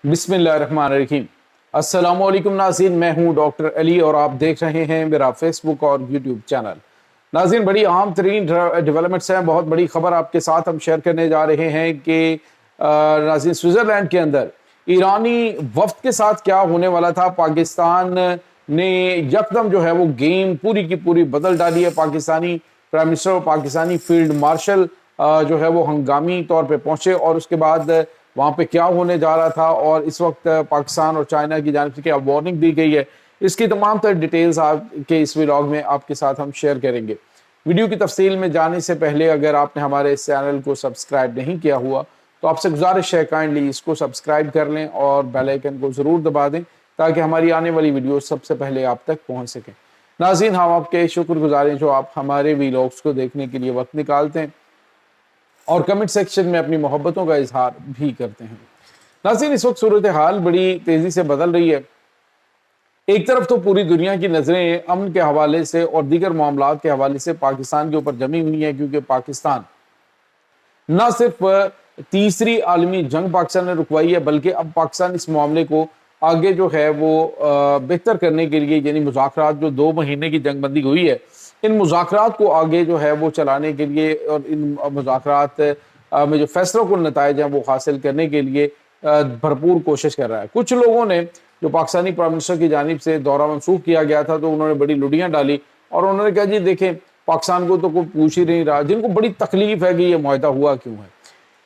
बिस्मिल्लाहिर्रहमानिर्रहीम। अस्सलाम वालेकुम नाज़रीन, मैं हूं डॉक्टर अली और आप देख रहे हैं मेरा फेसबुक और यूट्यूब चैनल। नाज़रीन, बड़ी अहम तरीन डेवलपमेंट्स हैं, बहुत बड़ी खबर आपके साथ हम शेयर करने जा रहे हैं कि नाज़रीन स्विट्ज़रलैंड के अंदर ईरानी वफ्द के साथ क्या होने वाला था। पाकिस्तान ने यकदम जो है वो गेम पूरी की पूरी बदल डाली है। पाकिस्तानी प्राइम मिनिस्टर और पाकिस्तानी फील्ड मार्शल जो है वो हंगामी तौर पे पहुंचे और उसके बाद वहाँ पे क्या होने जा रहा था और इस वक्त पाकिस्तान और चाइना की जानिब से क्या वार्निंग दी गई है, इसकी तमाम तर डिटेल्स आपके इस व्लॉग में आपके साथ हम शेयर करेंगे। वीडियो की तफसील में जाने से पहले अगर आपने हमारे इस चैनल को सब्सक्राइब नहीं किया हुआ तो आपसे गुजारिश है काइंडली इसको सब्सक्राइब कर लें और बेल आइकन को ज़रूर दबा दें ताकि हमारी आने वाली वीडियो सबसे पहले आप तक पहुँच सकें। नाज़रीन, हम आपके शुक्रगुजार हैं जो आप हमारे वीलॉग्स को देखने के लिए वक्त निकालते हैं और कमेंट सेक्शन में अपनी मोहब्बतों का इजहार भी करते हैं। नाज़रीन, इस वक्त सूरत हाल बड़ी तेज़ी से बदल रही है। एक तरफ तो पूरी दुनिया की नज़रें अमन के हवाले से और दीगर मामलात के हवाले से पाकिस्तान के ऊपर जमी हुई हैं, क्योंकि पाकिस्तान न सिर्फ तीसरी आलमी जंग पाकिस्तान ने रुकवाई है बल्कि अब पाकिस्तान इस मामले को आगे जो है वो बेहतर करने के लिए, यानी मुज़ाकरात जो 2 महीने की जंग बंदी हुई है, इन मुज़ाकरात को आगे जो है वो चलाने के लिए और इन मुज़ाकरात में जो फैसलों को नताइज हैं वो हासिल करने के लिए भरपूर कोशिश कर रहा है। कुछ लोगों ने जो पाकिस्तानी प्राइम मिनिस्टर की जानिब से दौरा मनसूख किया गया था तो उन्होंने बड़ी लुड़ियाँ डाली और उन्होंने कहा जी देखें, पाकिस्तान को तो कोई पूछ ही नहीं रहा, जिनको बड़ी तकलीफ है कि ये मुआहदा हुआ क्यों है।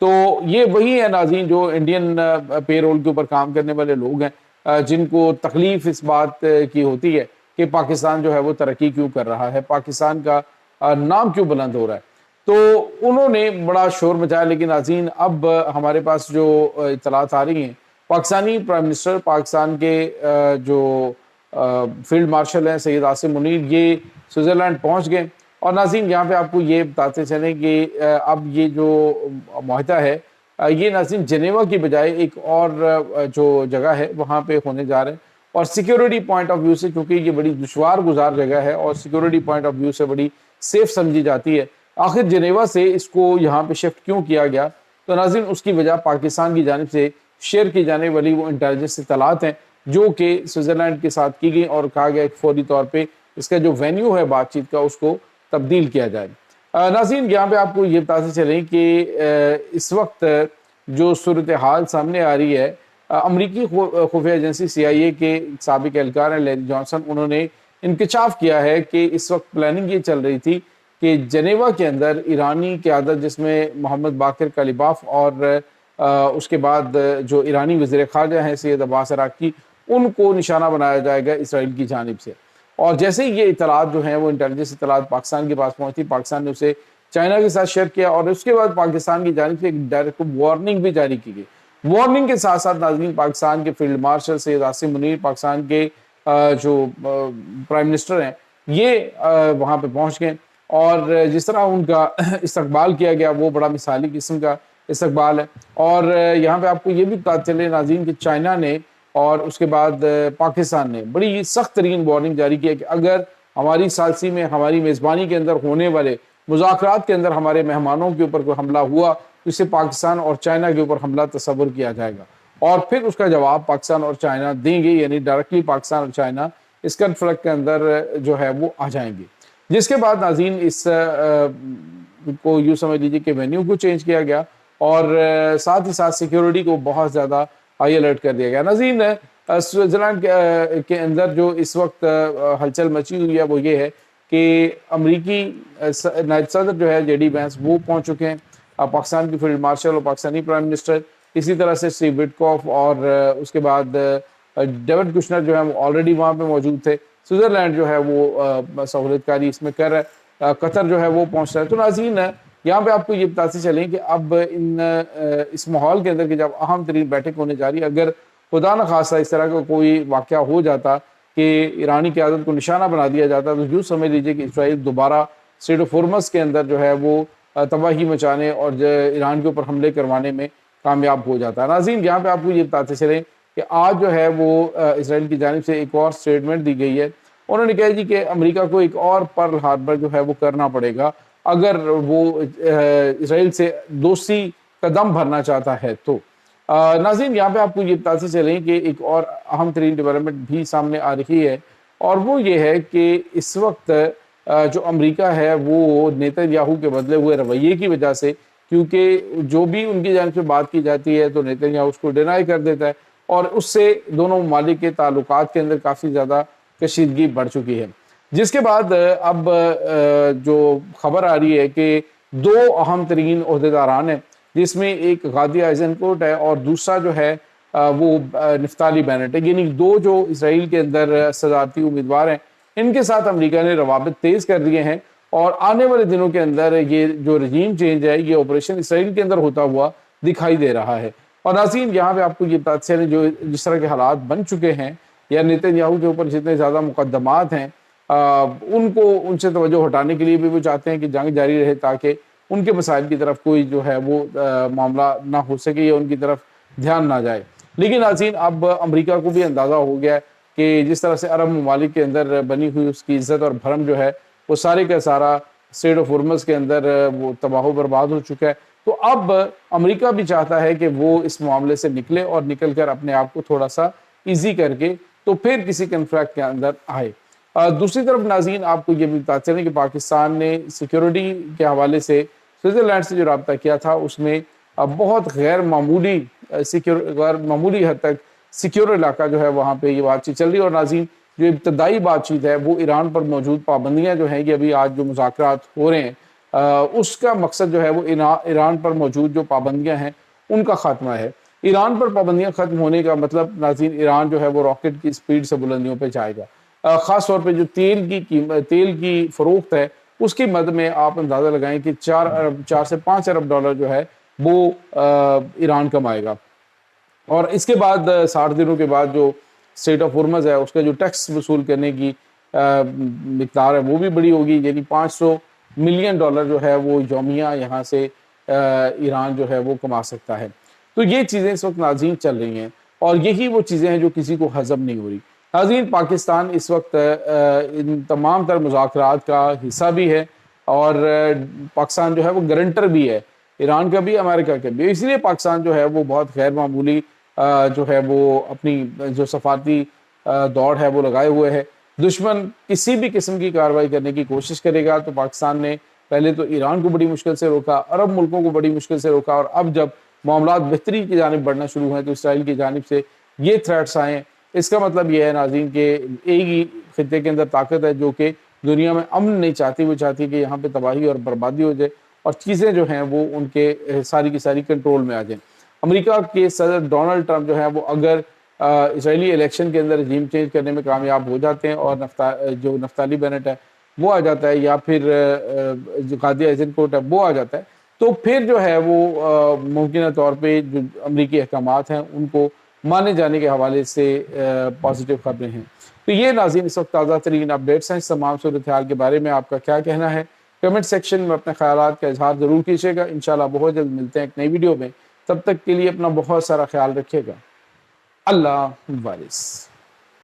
तो ये वही है नाज़रीन जो इंडियन पेरोल के ऊपर काम करने वाले लोग हैं, जिनको तकलीफ इस बात की होती है कि पाकिस्तान जो है वो तरक्की क्यों कर रहा है, पाकिस्तान का नाम क्यों बुलंद हो रहा है। तो उन्होंने बड़ा शोर मचाया। लेकिन नाज़रीन, अब हमारे पास जो इत्तलात आ रही हैं, पाकिस्तानी प्राइम मिनिस्टर, पाकिस्तान के जो फील्ड मार्शल हैं सैयद आसिम मुनीर, ये स्विट्ज़रलैंड पहुंच गए। और नाज़रीन, यहाँ पे आपको ये बताते चलें कि अब ये जो मुआहदा है ये नाज़रीन जेनेवा की बजाय एक और जो जगह है वहाँ पे होने जा रहे हैं। और सिक्योरिटी पॉइंट ऑफ व्यू से, क्योंकि ये बड़ी दुश्वार गुजार जगह है और सिक्योरिटी पॉइंट ऑफ व्यू से बड़ी सेफ समझी जाती है, आखिर जेनेवा से इसको यहाँ पे शिफ्ट क्यों किया गया, तो नाज़रीन उसकी वजह पाकिस्तान की जानिब से शेयर की जाने वाली वो इंटेलिजेंस इत्तलात हैं जो कि स्विट्ज़रलैंड के साथ की गई और कहा गया कि फौरी तौर पर इसका जो वेन्यू है बातचीत का उसको तब्दील किया जाए। नाज़रीन, यहाँ पे आपको ये बताते चलें कि इस वक्त जो सूरत हाल सामने आ रही है, अमरीकी खुफिया एजेंसी CIA के साबिक एहलकार हैं लैरी जॉनसन, उन्होंने इंकशाफ किया है कि इस वक्त प्लानिंग ये चल रही थी कि जेनेवा के अंदर ईरानी क़यादत, जिसमें मोहम्मद बाकिर कलिबाफ और उसके बाद जो ईरानी वज़ीर ख़ारजा हैं सैयद अब्बास अराक़ची, उनको निशाना बनाया जाएगा इसराइल की जानिब से। और जैसे ही ये इत्तलात जो हैं वो इंटेलिजेंस इत्तलात पाकिस्तान के पास पहुँची, पाकिस्तान ने उसे चाइना के साथ शेयर किया और उसके बाद पाकिस्तान की जानिब से एक डायरेक्ट वार्निंग भी जारी की गई। वार्निंग के साथ साथ नाज़रीन पाकिस्तान के फील्ड मार्शल सैयद आसिम मुनीर, पाकिस्तान के जो प्राइम मिनिस्टर हैं, ये वहाँ पे पहुँच गए और जिस तरह उनका इस्तकबाल किया गया वो बड़ा मिसाली किस्म का इस्तकबाल है। और यहाँ पे आपको ये भी पता चले नाज़रीन कि चाइना ने और उसके बाद पाकिस्तान ने बड़ी सख्त तरीन वार्निंग जारी की है कि अगर हमारी सालसी में, हमारी मेज़बानी के अंदर होने वाले मुज़ाकरात के अंदर हमारे मेहमानों के ऊपर कोई हमला हुआ तो इससे पाकिस्तान और चाइना के ऊपर हमला तस्वुर किया जाएगा और फिर उसका जवाब पाकिस्तान और चाइना देंगे, यानी डायरेक्टली पाकिस्तान और चाइना इस कन्फ्लिक्ट के अंदर जो है वो आ जाएंगे। जिसके बाद नाज़रीन इस को यूँ समझ लीजिए कि वेन्यू को चेंज किया गया और साथ ही साथ सिक्योरिटी को बहुत ज़्यादा हाई अलर्ट कर दिया गया। नाज़रीन, स्विट्ज़रलैंड के अंदर जो इस वक्त हलचल मची हुई है वो ये है कि अमरीकी नायब सदर जो है JD वैंस वो पहुंच चुके हैं, पाकिस्तान की फील्ड मार्शल और पाकिस्तानी प्राइम मिनिस्टर, इसी तरह से स्टीव विटकॉफ और उसके बाद डेविड कुशनर जो है वो ऑलरेडी वहाँ पे मौजूद थे। स्विट्ज़रलैंड जो है वो सहूलतकारी इसमें कर रहा है, कतर जो है वो पहुँच रहा है। तो नाज़रीन, यहाँ पे आपको ये बताते चलें कि अब इस माहौल के अंदर की जब अहम तरीन बैठक होने जा रही है, अगर खुदा न खासा इस तरह का कोई वाक़या हो जाता कि ईरानी क़यादत को निशाना बना दिया जाता तो यूँ समझ लीजिए कि इसराइल दोबारा स्ट्रेट ऑफ हॉर्मज़ के अंदर जो है वो तबाही मचाने और ईरान के ऊपर हमले करवाने में कामयाब हो जाता है। नाज़रीन, यहाँ पे आपको ये बताते चलें कि आज जो है वो इसराइल की जानिब से एक और स्टेटमेंट दी गई है। उन्होंने कहा जी कि अमेरिका को एक और पर्ल हार्बर जो है वो करना पड़ेगा अगर वो इसराइल से दोस्ती कदम भरना चाहता है तो। ناظرین یہاں پہ آپ کو یہ بتاتے چلیں کہ ایک اور اہم ترین ڈیولپمنٹ بھی سامنے آ رہی ہے، اور وہ یہ ہے کہ اس وقت جو امریکہ ہے وہ نیتن یاہو کے بدلے ہوئے رویے کی وجہ سے، کیونکہ جو بھی ان کی جانب سے بات کی جاتی ہے تو نیتن یاہو اس کو ڈینائی کر دیتا ہے، اور اس سے دونوں ممالک کے تعلقات کے اندر کافی زیادہ کشیدگی بڑھ چکی ہے، جس کے بعد اب جو خبر آ رہی ہے کہ دو اہم ترین عہدیداران ہیں، جس میں ایک غادی ایزنکوٹ ہے اور دوسرا جو ہے وہ نفتالی بینٹ ہے، یعنی دو جو اسرائیل کے اندر صدارتی امیدوار ہیں، ان کے ساتھ امریکہ نے روابط تیز کر دیے ہیں، اور آنے والے دنوں کے اندر یہ جو رجیم چینج ہے یہ آپریشن اسرائیل کے اندر ہوتا ہوا دکھائی دے رہا ہے۔ اور ناظرین یہاں پہ آپ کو یہ بتاتے چلیں جو جس طرح کے حالات بن چکے ہیں، یا نیتن یاہو کے اوپر جتنے زیادہ مقدمات ہیں، ان سے توجہ ہٹانے کے لیے بھی وہ چاہتے ہیں کہ جنگ جاری رہے، تاکہ ان کے مسائل کی طرف کوئی جو ہے وہ معاملہ نہ ہو سکے یا ان کی طرف دھیان نہ جائے۔ لیکن ناظرین اب امریکہ کو بھی اندازہ ہو گیا ہے کہ جس طرح سے عرب ممالک کے اندر بنی ہوئی اس کی عزت اور بھرم جو ہے وہ سارے کا سارا اسٹریٹ آف ہرمز کے اندر وہ تباہ و برباد ہو چکا ہے، تو اب امریکہ بھی چاہتا ہے کہ وہ اس معاملے سے نکلے اور نکل کر اپنے آپ کو تھوڑا سا ایزی کر کے تو پھر کسی کنفلیکٹ کے اندر آئے۔ دوسری طرف ناظرین آپ کو یہ بھی بتاتے چلیں کہ پاکستان نے سیکیورٹی کے حوالے سے سوئٹزرلینڈ سے جو رابطہ کیا تھا اس میں بہت غیر معمولی حد تک سیکیور علاقہ جو ہے وہاں پہ یہ بات چیت چل رہی ہے، اور ناظرین جو ابتدائی بات چیت ہے وہ ایران پر موجود پابندیاں جو ہیں یہ ابھی آج جو مذاکرات ہو رہے ہیں اس کا مقصد جو ہے وہ ایران پر موجود جو پابندیاں ہیں ان کا خاتمہ ہے۔ ایران پر پابندیاں ختم ہونے کا مطلب ناظرین ایران جو ہے وہ راکٹ کی سپیڈ سے بلندیوں پہ جائے گا، خاص طور پہ جو تیل کی فروخت ہے اس کی مد میں آپ اندازہ لگائیں کہ 4 سے 5 ارب ڈالر جو ہے وہ ایران کمائے گا، اور اس کے بعد 60 دنوں کے بعد جو اسٹریٹ آف ہرمز ہے اس کا جو ٹیکس وصول کرنے کی مقدار ہے وہ بھی بڑی ہوگی، یعنی 500 ملین ڈالر جو ہے وہ یومیہ یہاں سے ایران جو ہے وہ کما سکتا ہے۔ تو یہ چیزیں اس وقت ناظرین چل رہی ہیں، اور یہی وہ چیزیں ہیں جو کسی کو ہضم نہیں ہو رہی۔ ناظرین پاکستان اس وقت ان تمام تر مذاکرات کا حصہ بھی ہے، اور پاکستان جو ہے وہ گارنٹر بھی ہے، ایران کا بھی امریکہ کا بھی، اس لیے پاکستان جو ہے وہ بہت غیر معمولی جو ہے وہ اپنی جو سفارتی دوڑ ہے وہ لگائے ہوئے ہے۔ دشمن کسی بھی قسم کی کارروائی کرنے کی کوشش کرے گا تو پاکستان نے پہلے تو ایران کو بڑی مشکل سے روکا، عرب ملکوں کو بڑی مشکل سے روکا، اور اب جب معاملات بہتری کی جانب بڑھنا شروع ہیں تو اسرائیل کی جانب سے یہ تھریٹس آئے ہیں۔ اس کا مطلب یہ ہے ناظرین کہ ایک ہی خطے کے اندر طاقت ہے جو کہ دنیا میں امن نہیں چاہتی، وہ چاہتی ہے کہ یہاں پہ تباہی اور بربادی ہو جائے اور چیزیں جو ہیں وہ ان کے ساری کی ساری کنٹرول میں آ جائیں۔ امریکہ کے صدر ڈونلڈ ٹرمپ جو ہے وہ اگر اسرائیلی الیکشن کے اندر رجیم چینج کرنے میں کامیاب ہو جاتے ہیں اور جو نفتالی بینٹ ہے وہ آ جاتا ہے، یا پھر جو غادی ایزنکوٹ ہے وہ آ جاتا ہے، تو پھر جو ہے وہ ممکنہ طور پہ جو امریکی احکامات ہیں ان کو مانے جانے کے حوالے سے پازیٹیو خبریں ہیں۔ تو یہ ناظرین اس وقت تازہ ترین اپڈیٹس ہیں۔ اس تمام صورتحال کے بارے میں آپ کا کیا کہنا ہے؟ کمنٹ سیکشن میں اپنے خیالات کا اظہار ضرور کیجیے گا۔ انشاءاللہ بہت جلد ملتے ہیں ایک نئی ویڈیو میں، تب تک کے لیے اپنا بہت سارا خیال رکھیے گا۔ اللہ حافظ۔